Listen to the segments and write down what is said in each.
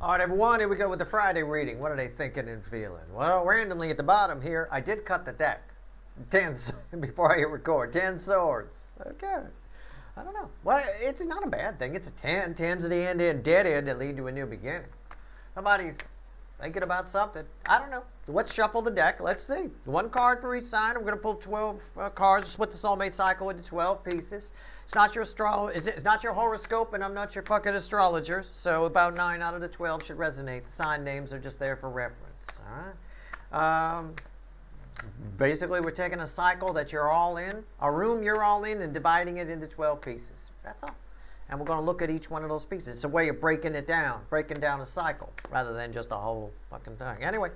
All right, everyone, here we go with the Friday reading. What are they thinking and feeling? Well, randomly at the bottom here, I did cut the deck. 10, before I hit record, 10 swords. Okay. I don't know. Well, it's not a bad thing. It's a 10. 10's the end, dead end that lead to a new beginning. Somebody's thinking about something. I don't know. Let's shuffle the deck. Let's see. One card for each sign. I'm going to pull 12 cards. Split the soulmate cycle into 12 pieces. It's not your it's not your horoscope, and I'm not your fucking astrologer. So about 9 out of the 12 should resonate. The sign names are just there for reference. All right. Basically, we're taking a cycle that you're all in, a room you're all in, and dividing it into 12 pieces. That's all. And we're going to look at each one of those pieces. It's a way of breaking it down, breaking down a cycle, rather than just a whole fucking thing. Anyway,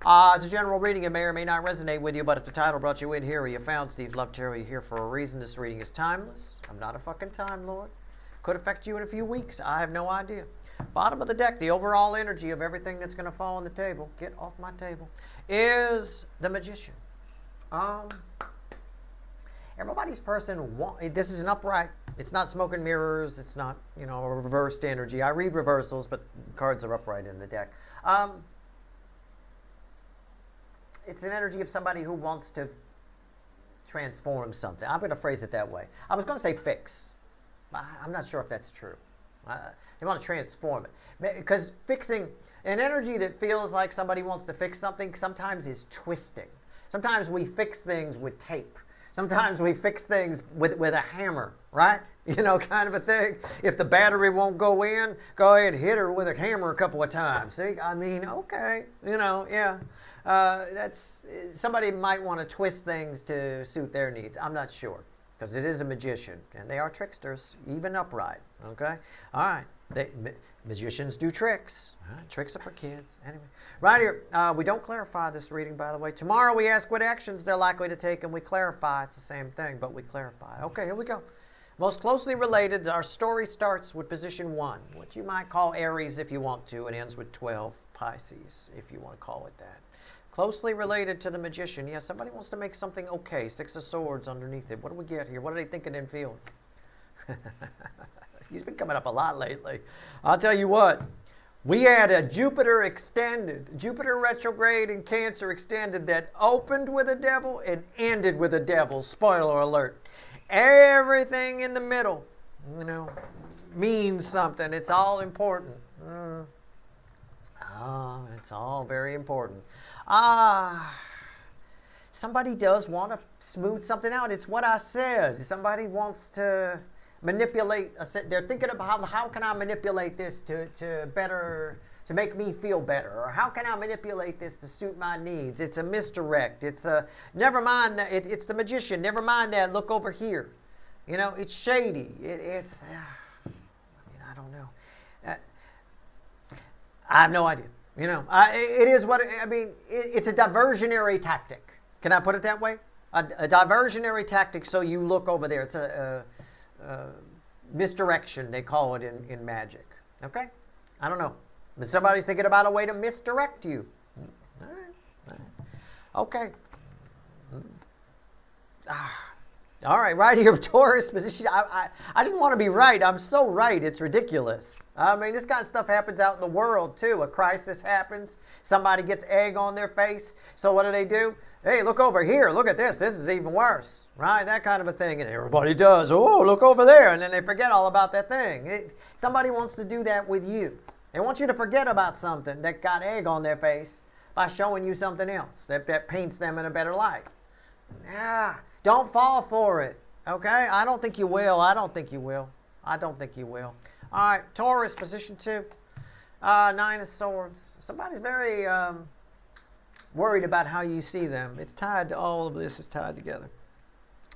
it's a general reading. It may or may not resonate with you, but if the title brought you in here or you found Steve's Love Tarot, you're here for a reason. This reading is timeless. I'm not a fucking Time Lord. Could affect you in a few weeks. I have no idea. Bottom of the deck, the overall energy of everything that's going to fall on the table, get off my table, is the Magician. Everybody's person, this is an upright. It's not smoke and mirrors. It's not, a reversed energy. I read reversals, but cards are upright in the deck. It's an energy of somebody who wants to transform something. I'm going to phrase it that way. I was going to say fix. I'm not sure if that's true. They want to transform it. Because fixing, an energy that feels like somebody wants to fix something sometimes is twisting. Sometimes we fix things with tape. Sometimes we fix things with a hammer, right? Kind of a thing. If the battery won't go in, go ahead and hit her with a hammer a couple of times. See, okay, yeah. Somebody might want to twist things to suit their needs. I'm not sure, because it is a magician, and they are tricksters, even upright, okay? All right. Magicians do tricks. Tricks are for kids. Anyway, right here, we don't clarify this reading, by the way. Tomorrow we ask what actions they're likely to take, and we clarify. It's the same thing, but we clarify. Okay, here we go. Most closely related, our story starts with position 1, what you might call Aries if you want to, and ends with 12, Pisces, if you want to call it that. Closely related to the Magician. Yeah, somebody wants to make something okay. 6 of Swords underneath it. What do we get here? What are they thinking and feeling? He's been coming up a lot lately. I'll tell you what. We had a Jupiter extended, Jupiter retrograde and Cancer extended that opened with a devil and ended with a devil. Spoiler alert. Everything in the middle, means something. It's all important. It's all very important. Somebody does want to smooth something out. It's what I said. Somebody wants to manipulate. They're thinking about how can I manipulate this to make me feel better, or how can I manipulate this to suit my needs. It's a misdirect. It's a never mind that. It's the Magician. Never mind that. Look over here. It's shady. I don't know. I have no idea. It is what it's a diversionary tactic. Can I put it that way? A diversionary tactic. So you look over there. It's a misdirection, they call it in magic. Okay? I don't know. But somebody's thinking about a way to misdirect you. All right. Okay. All right, right here, Taurus position. I didn't want to be right. I'm so right, it's ridiculous. This kind of stuff happens out in the world, too. A crisis happens. Somebody gets egg on their face. So what do? Hey, look over here. Look at this. This is even worse, right? That kind of a thing. And everybody does. Oh, look over there. And then they forget all about that thing. Somebody wants to do that with you. They want you to forget about something that got egg on their face by showing you something else that paints them in a better light. Yeah, don't fall for it, okay? I don't think you will. I don't think you will. All right, Taurus, position 2. 9 of Swords. Somebody's very worried about how you see them. It's tied to all of this. Is tied together.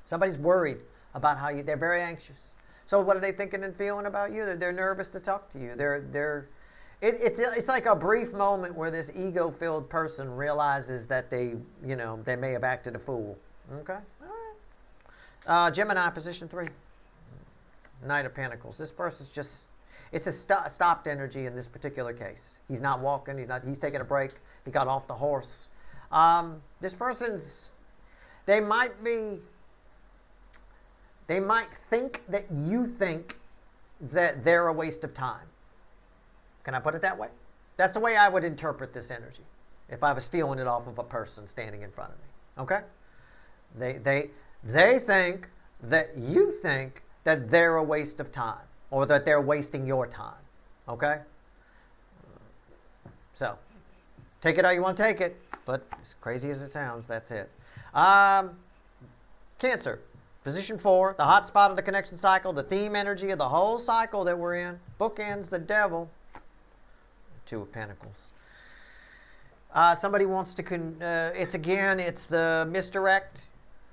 Somebody's worried about how they're very anxious. So what are they thinking and feeling about you? They're nervous to talk to you. It's like a brief moment where this ego-filled person realizes that they may have acted a fool. Okay? All right. Gemini, position 3. Knight of Pentacles. This person's just, it's a stopped energy in this particular case. He's not walking. He's taking a break. He got off the horse. This person's, they might think that you think that they're a waste of time. Can I put it that way? That's the way I would interpret this energy if I was feeling it off of a person standing in front of me. Okay? They think that you think that they're a waste of time or that they're wasting your time. Okay? So, take it how you want to take it, but as crazy as it sounds, that's it. Cancer, position 4, the hot spot of the connection cycle, the theme energy of the whole cycle that we're in. Bookends the devil. 2 of Pentacles. Somebody wants to, it's the misdirect.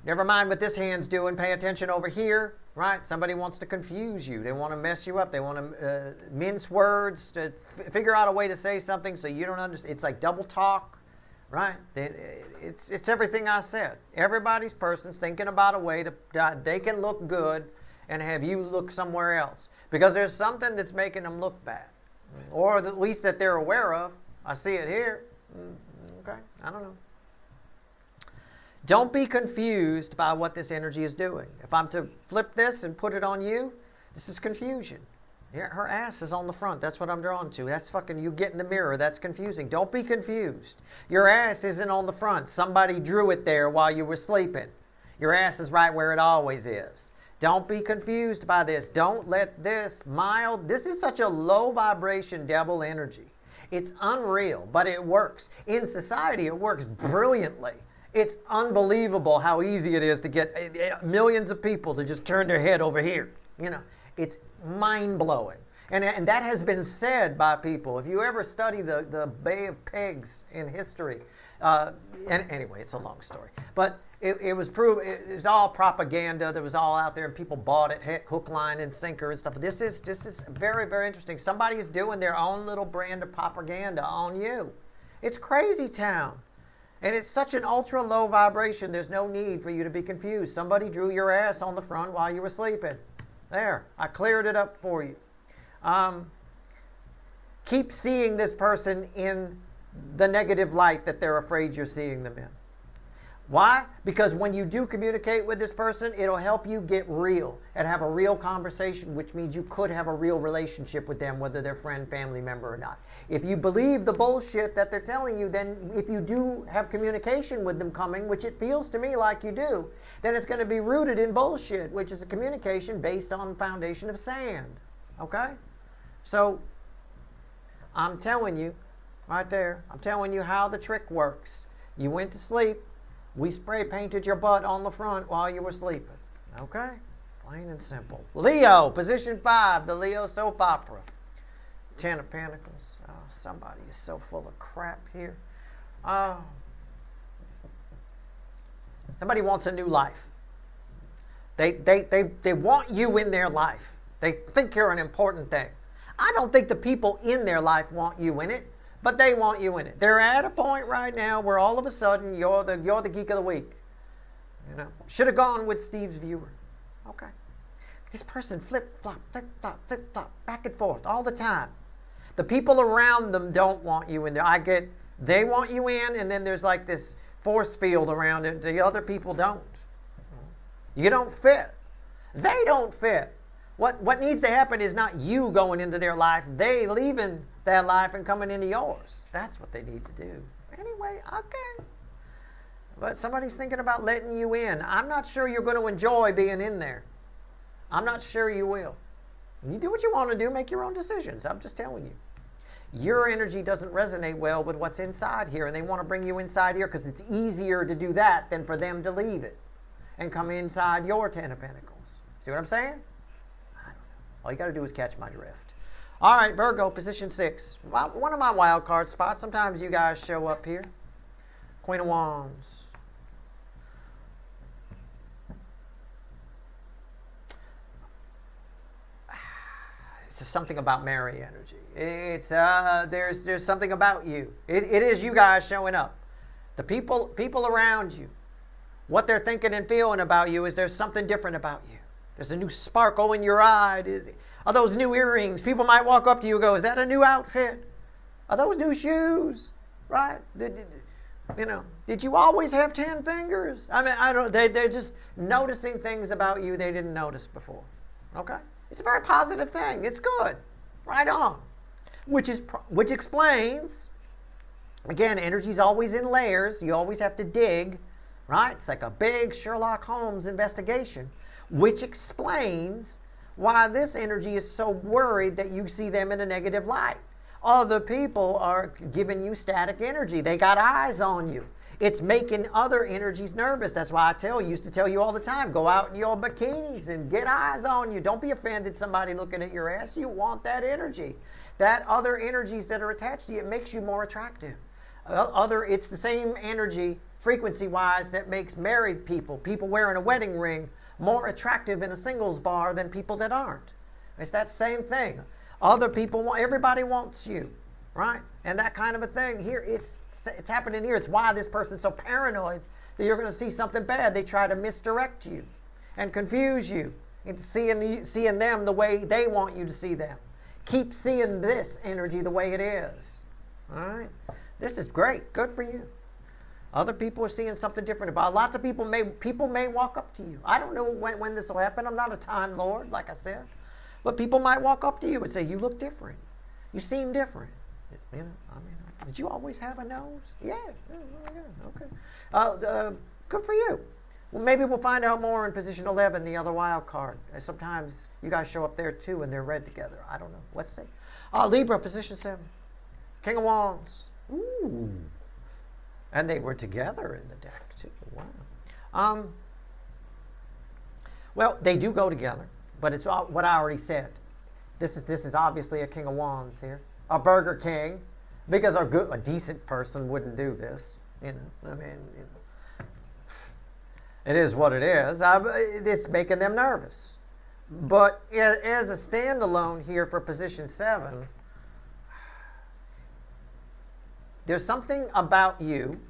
Never mind what this hand's doing. Pay attention over here, right? Somebody wants to confuse you. They want to mess you up. They want to mince words to figure out a way to say something so you don't understand. It's like double talk, right? It's everything I said. Everybody's person's thinking about a way to they can look good and have you look somewhere else because there's something that's making them look bad, or at least that they're aware of. I see it here. Okay, I don't know. Don't be confused by what this energy is doing. If I'm to flip this and put it on you, this is confusion. Her ass is on the front. That's what I'm drawn to. That's fucking, you get in the mirror. That's confusing. Don't be confused. Your ass isn't on the front. Somebody drew it there while you were sleeping. Your ass is right where it always is. Don't be confused by this. Don't let this this is such a low vibration devil energy. It's unreal, but it works. In society, it works brilliantly. It's unbelievable how easy it is to get millions of people to just turn their head over here. You know, it's mind-blowing. And that has been said by people. If you ever study the Bay of Pigs in history, and anyway, it's a long story. But it was proved, it was all propaganda that was all out there, and people bought it, hook, line, and sinker and stuff. This is very, very interesting. Somebody is doing their own little brand of propaganda on you. It's crazy town. And it's such an ultra low vibration, there's no need for you to be confused. Somebody drew your ass on the front while you were sleeping. There, I cleared it up for you. Keep seeing this person in the negative light that they're afraid you're seeing them in. Why? Because when you do communicate with this person, it'll help you get real and have a real conversation, which means you could have a real relationship with them, whether they're friend, family member or not. If you believe the bullshit that they're telling you, then if you do have communication with them coming, which it feels to me like you do, then it's going to be rooted in bullshit, which is a communication based on foundation of sand. Okay? So, I'm telling you, right there, I'm telling you how the trick works. You went to sleep. We spray painted your butt on the front while you were sleeping. Okay? Plain and simple. Leo, position 5, the Leo soap opera. 10 of Pentacles. Oh, somebody is so full of crap here. Oh. Somebody wants a new life. They want you in their life. They think you're an important thing. I don't think the people in their life want you in it. But they want you in it. They're at a point right now where all of a sudden you're the geek of the week. You know, should have gone with Steve's viewer. Okay, this person flip flop, back and forth all the time. The people around them don't want you in there. They want you in, and then there's like this force field around it. The other people don't. You don't fit. They don't fit. What needs to happen is not you going into their life. They leaving their life and coming into yours. That's what they need to do. Anyway, okay. But somebody's thinking about letting you in. I'm not sure you're going to enjoy being in there. I'm not sure you will. You do what you want to do. Make your own decisions. I'm just telling you. Your energy doesn't resonate well with what's inside here, and they want to bring you inside here because it's easier to do that than for them to leave it and come inside your 10 of Pentacles. See what I'm saying? I don't know. All you got to do is catch my drift. All right, Virgo, position 6. One of my wild card spots. Sometimes you guys show up here. Queen of Wands. It's something about Mary energy. It's there's something about you. It is you guys showing up. The people around you. What they're thinking and feeling about you is there's something different about you. There's a new sparkle in your eye. Are those new earrings? People might walk up to you and go, is that a new outfit? Are those new shoes? Right? Did you always have 10 fingers? I mean, they're just noticing things about you they didn't notice before. Okay? It's a very positive thing. It's good. Right on. which explains, again, energy's always in layers. You always have to dig, right? It's like a big Sherlock Holmes investigation, which explains why this energy is so worried that you see them in a negative light. Other people are giving you static energy. They got eyes on you. It's making other energies nervous. That's why used to tell you all the time, go out in your bikinis and get eyes on you. Don't be offended somebody looking at your ass. You want that energy. That other energies that are attached to you, it makes you more attractive. It's the same energy, frequency-wise, that makes married people wearing a wedding ring, more attractive in a singles bar than people that aren't. It's that same thing. Other people everybody wants you, right? And that kind of a thing. Here, it's happening here. It's why this person's so paranoid that you're going to see something bad. They try to misdirect you and confuse you into seeing them the way they want you to see them. Keep seeing this energy the way it is. All right? This is great. Good for you. Other people are seeing something different about it. Lots of people may walk up to you. I don't know when this will happen. I'm not a time lord, like I said. But people might walk up to you and say, you look different. You seem different. You know, I mean, did you always have a nose? Yeah. Okay. Good for you. Well, maybe we'll find out more in position 11, the other wild card. Sometimes you guys show up there too and they're read together. I don't know. Let's see. Libra, position 7. King of Wands. Ooh. And they were together in the deck too. Wow. Well, they do go together, but it's what I already said. This is obviously a King of Wands here. A Burger King, because a decent person wouldn't do this. You know, I mean, you know, it is what it is. It's making them nervous. But as a standalone here for position 7, there's something about you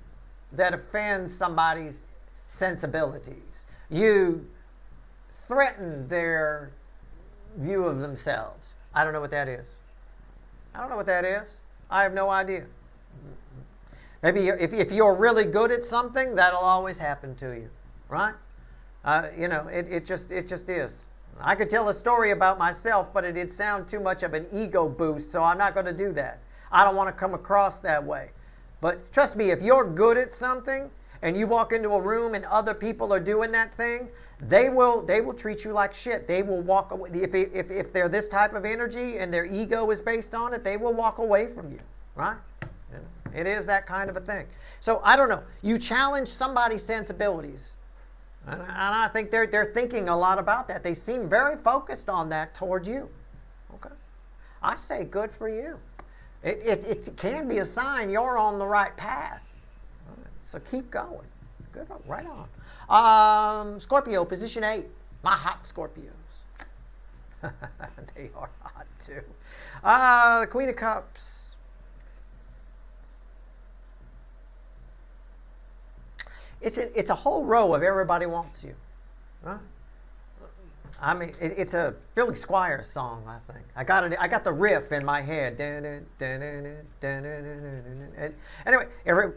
that offends somebody's sensibilities. You threaten their view of themselves. I don't know what that is. I have no idea. Maybe if you're really good at something, that'll always happen to you, right? You know, it just is. I could tell a story about myself, but it'd sound too much of an ego boost, so I'm not going to do that. I don't want to come across that way. But trust me, if you're good at something and you walk into a room and other people are doing that thing, they will treat you like shit. They will walk away. If they're this type of energy and their ego is based on it, they will walk away from you, right? It is that kind of a thing. So I don't know. You challenge somebody's sensibilities, and I think they're thinking a lot about that. They seem very focused on that toward you. Okay, I say good for you. It can be a sign you're on the right path. Right, so keep going. Good, right on. Scorpio, position 8. My hot Scorpios. They are hot too. The Queen of Cups. It's a whole row of everybody wants you. Right? I mean, it's a Billy Squire song, I think. I got the riff in my head. Anyway,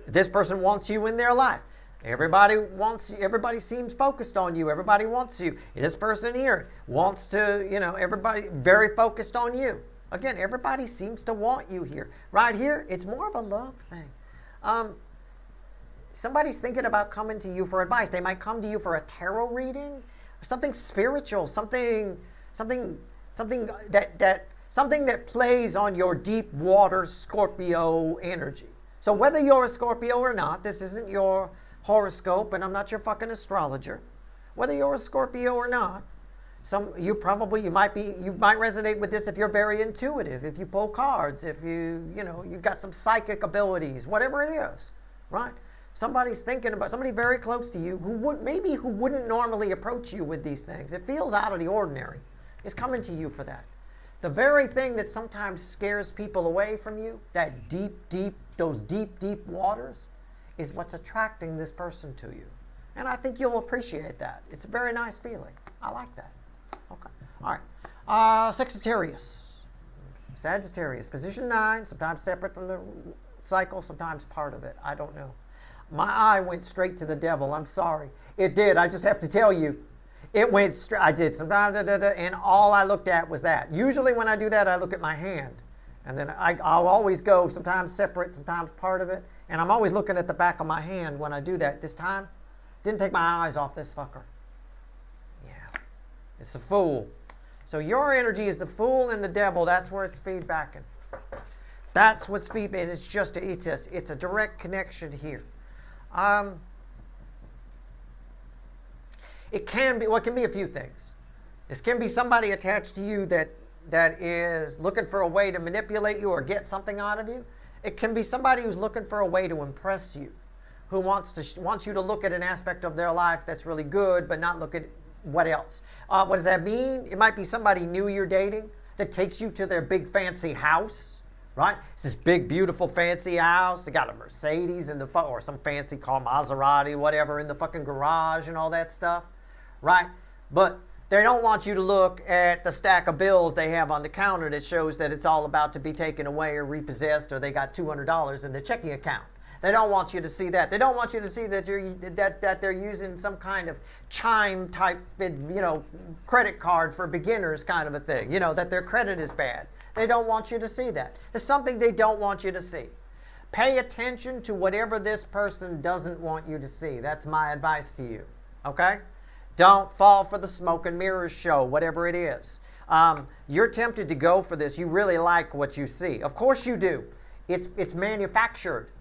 this person wants you in their life. Everybody wants you. Everybody seems focused on you. Everybody wants you. This person here wants to, everybody very focused on you. Again, everybody seems to want you here. Right here, it's more of a love thing. Somebody's thinking about coming to you for advice. They might come to you for a tarot reading, something spiritual, something that plays on your deep water Scorpio energy. So whether you're a Scorpio or not, this isn't your horoscope, and I'm not your fucking astrologer. Whether you're a Scorpio or not, you might resonate with this if you're very intuitive, if you pull cards, if you've got some psychic abilities, whatever it is, right? Somebody's thinking about somebody very close to you who wouldn't normally approach you with these things. It feels out of the ordinary. Is coming to you for that. The very thing that sometimes scares people away from you, those deep waters, is what's attracting this person to you. And I think you'll appreciate that. It's a very nice feeling. I like that. Okay. All right. Sagittarius, position 9, sometimes separate from the cycle, sometimes part of it. I don't know. My eye went straight to the devil. I'm sorry. It did. I just have to tell you. It went straight. I did sometimes, and all I looked at was that. Usually when I do that, I look at my hand. And then I'll always go, sometimes separate, sometimes part of it. And I'm always looking at the back of my hand when I do that. This time, didn't take my eyes off this fucker. Yeah. It's the Fool. So your energy is the Fool and the Devil. That's where it's feedbacking. That's what's feedback. It's just it's a direct connection here. It can be, well, it can be a few things. This can be somebody attached to you that is looking for a way to manipulate you or get something out of you. It can be somebody who's looking for a way to impress you, who wants you to look at an aspect of their life that's really good, but not look at what else. What does that mean? It might be somebody new you're dating that takes you to their big fancy house, right? It's this big, beautiful, fancy house. They got a Mercedes in the or some fancy car, Maserati, whatever, in the fucking garage and all that stuff, right? But they don't want you to look at the stack of bills they have on the counter that shows that it's all about to be taken away or repossessed, or they got $200 in their checking account. They don't want you to see that. They don't want you to see that they're using some kind of Chime type, credit card for beginners kind of a thing. That their credit is bad. They don't want you to see that. There's something they don't want you to see. Pay attention to whatever this person doesn't want you to see. That's my advice to you. Okay? Don't fall for the smoke and mirrors show, whatever it is. You're tempted to go for this. You really like what you see. Of course you do. It's manufactured.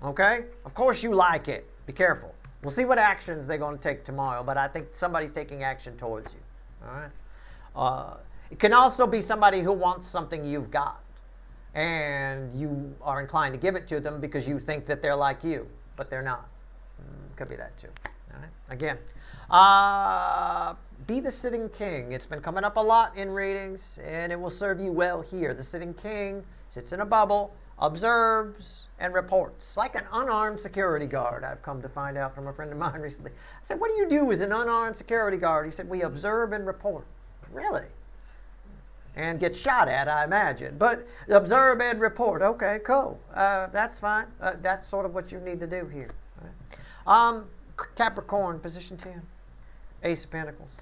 Okay? Of course you like it. Be careful. We'll see what actions they're going to take tomorrow, but I think somebody's taking action towards you. All right? It can also be somebody who wants something you've got, and you are inclined to give it to them because you think that they're like you, but they're not. Could be that too. All right? Again, be the sitting king. It's been coming up a lot in readings, and it will serve you well here. The sitting king sits in a bubble, observes, and reports. Like an unarmed security guard, I've come to find out from a friend of mine recently. I said, what do you do as an unarmed security guard? He said, we observe and report. Really? And get shot at, I imagine. But observe and report. Okay, cool. That's fine. That's sort of what you need to do here. Right? Capricorn, position 10. Ace of Pentacles.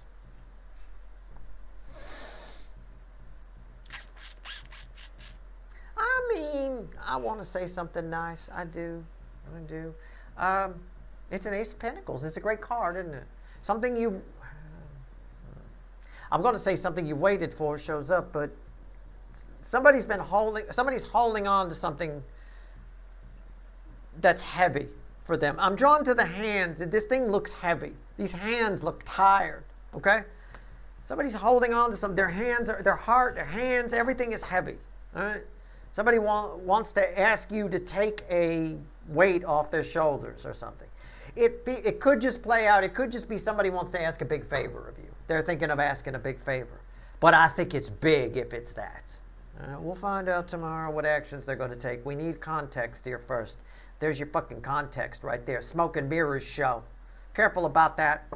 I want to say something nice. I do. It's an Ace of Pentacles. It's a great card, isn't it? Something you... I'm going to say something you waited for shows up, but somebody's holding on to something that's heavy for them. I'm drawn to the hands. This thing looks heavy. These hands look tired, okay? Somebody's holding on to something. Their hands, their heart, their hands, everything is heavy, all right? Somebody wants to ask you to take a weight off their shoulders or something. It could just play out. It could just be somebody wants to ask a big favor of you. They're thinking of asking a big favor. But I think it's big if it's that. We'll find out tomorrow what actions they're going to take. We need context here first. There's your fucking context right there. Smoke and mirrors show. Careful about that.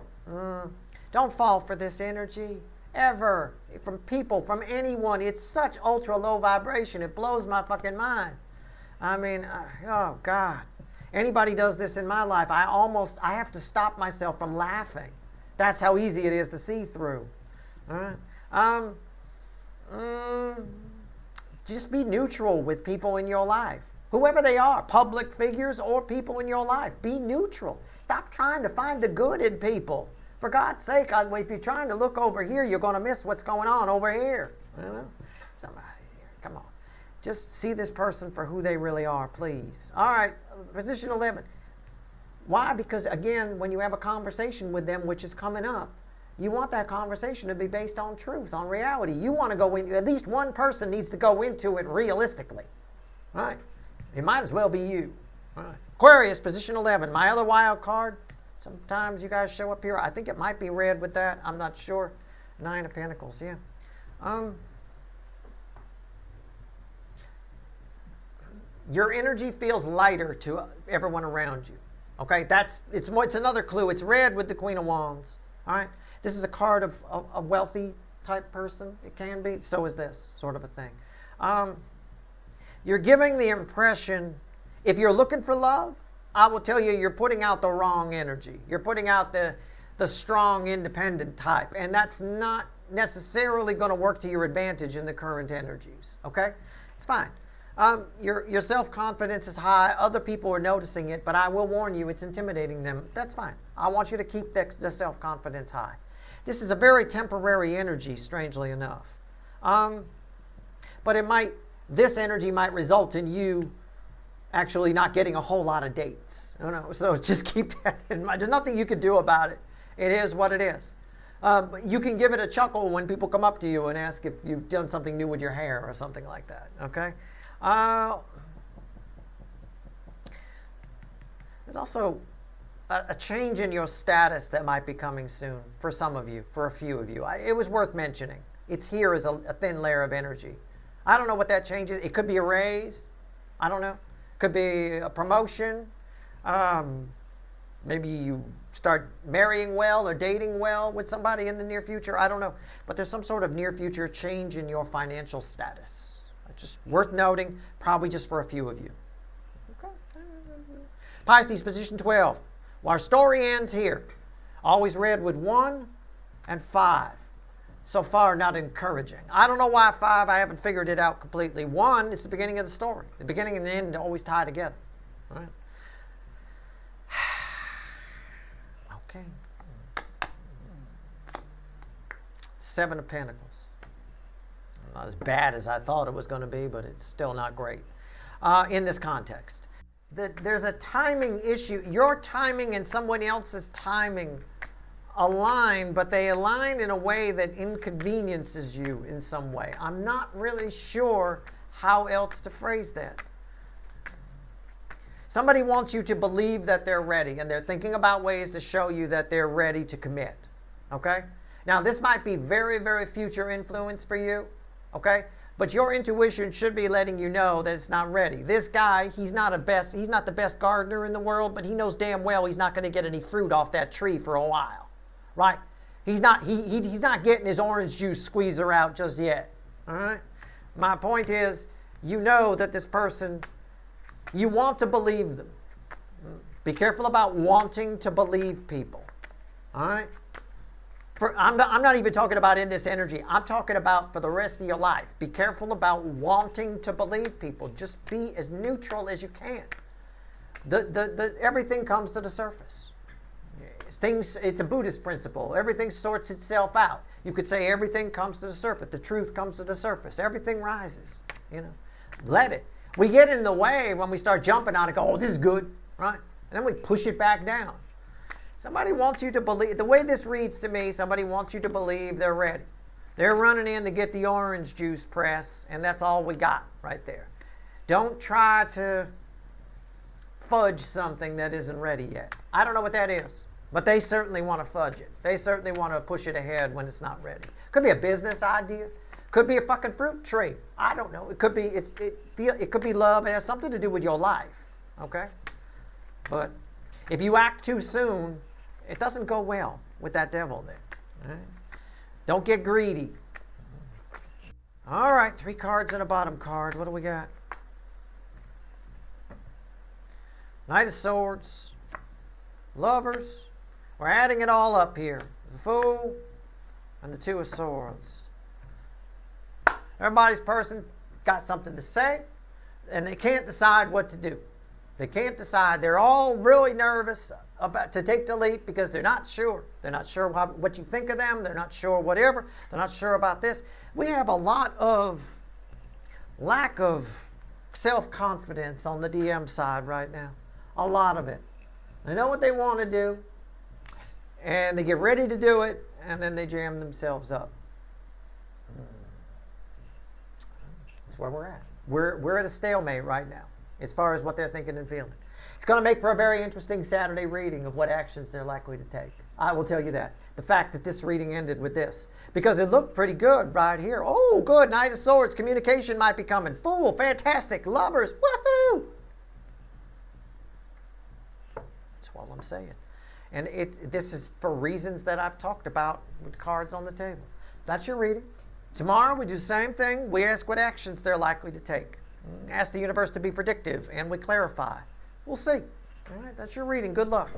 Don't fall for this energy. Ever. From people, from anyone. It's such ultra low vibration. It blows my fucking mind. I mean, oh God. Anybody does this in my life, I have to stop myself from laughing. That's how easy it is to see through. All right? Just be neutral with people in your life. Whoever they are, public figures or people in your life. Be neutral. Stop trying to find the good in people. For God's sake, if you're trying to look over here, you're going to miss what's going on over here. You know? Somebody here, come on. Just see this person for who they really are, please. All right, position 11. Why? Because, again, when you have a conversation with them, which is coming up, you want that conversation to be based on truth, on reality. You want to go in, at least one person needs to go into it realistically. All right? It might as well be you. All right. Aquarius, position 11. My other wild card. Sometimes you guys show up here. I think it might be red with that. I'm not sure. 9 of Pentacles, yeah. Your energy feels lighter to everyone around you. Okay, it's another clue. It's red with the Queen of Wands. All right, this is a card of a wealthy type person. It can be. So is this sort of a thing. You're giving the impression, if you're looking for love, I will tell you, you're putting out the wrong energy. You're putting out the strong, independent type, and that's not necessarily going to work to your advantage in the current energies. Okay, It's fine. Your self-confidence is high. Other people are noticing it, but I will warn you, it's intimidating them. That's fine. I want you to keep the self-confidence high. This is a very temporary energy, strangely enough. But this energy might result in you actually not getting a whole lot of dates. So just keep that in mind. There's nothing you can do about it. It is what it is. You can give it a chuckle when people come up to you and ask if you've done something new with your hair or something like that. Okay? There's also a change in your status that might be coming soon for some of you, for a few of you. It was worth mentioning. It's here as a thin layer of energy. I don't know what that change is. It could be a raise. I don't know. Could be a promotion. Maybe you start marrying well or dating well with somebody in the near future. I don't know. But there's some sort of near future change in your financial status. Just worth noting, probably just for a few of you. Okay. Pisces, position 12. Well, our story ends here. Always read with 1 and 5. So far, not encouraging. I don't know why 5. I haven't figured it out completely. 1 is the beginning of the story. The beginning and the end always tie together. All right? Okay. 7 of Pentacles. Not as bad as I thought it was going to be, but it's still not great in this context. There's a timing issue. Your timing and someone else's timing align, but they align in a way that inconveniences you in some way. I'm not really sure how else to phrase that. Somebody wants you to believe that they're ready, and they're thinking about ways to show you that they're ready to commit. Okay? Now, this might be very, very future influence for you. Okay? But your intuition should be letting you know that it's not ready. This guy, he's not the best gardener in the world, but he knows damn well he's not going to get any fruit off that tree for a while. Right? He's not getting his orange juice squeezer out just yet. All right? My point is, you know that this person, you want to believe them. Be careful about wanting to believe people. All right? I'm not even talking about in this energy. I'm talking about for the rest of your life. Be careful about wanting to believe people. Just be as neutral as you can. Everything comes to the surface. It's a Buddhist principle. Everything sorts itself out. You could say everything comes to the surface. The truth comes to the surface. Everything rises. Let it. We get in the way when we start jumping on it. Go, oh, this is good, right? And then we push it back down. Somebody wants you to believe, the way this reads to me, somebody wants you to believe they're ready. They're running in to get the orange juice press, and that's all we got right there. Don't try to fudge something that isn't ready yet. I don't know what that is, but they certainly want to fudge it. They certainly want to push it ahead when it's not ready. Could be a business idea. Could be a fucking fruit tree. I don't know. It could be it could be love. It has something to do with your life. Okay? But if you act too soon, it doesn't go well with that devil there. All right? Don't get greedy. All right, 3 cards and a bottom card. What do we got? Knight of Swords. Lovers. We're adding it all up here. The Fool and the 2 of Swords. Everybody's person got something to say, and they can't decide what to do. They can't decide. They're all really nervous about to take the leap because they're not sure. They're not sure what you think of them. They're not sure whatever. They're not sure about this. We have a lot of lack of self-confidence on the DM side right now. A lot of it. They know what they want to do, and they get ready to do it, and then they jam themselves up. That's where we're at. We're at a stalemate right now as far as what they're thinking and feeling. It's going to make for a very interesting Saturday reading of what actions they're likely to take. I will tell you that. The fact that this reading ended with this. Because it looked pretty good right here. Oh, good. Knight of Swords. Communication might be coming. Fool. Fantastic. Lovers. Woohoo! That's all I'm saying. And this is for reasons that I've talked about with cards on the table. That's your reading. Tomorrow we do the same thing. We ask what actions they're likely to take. Ask the universe to be predictive, and we clarify. We'll see. All right, that's your reading. Good luck.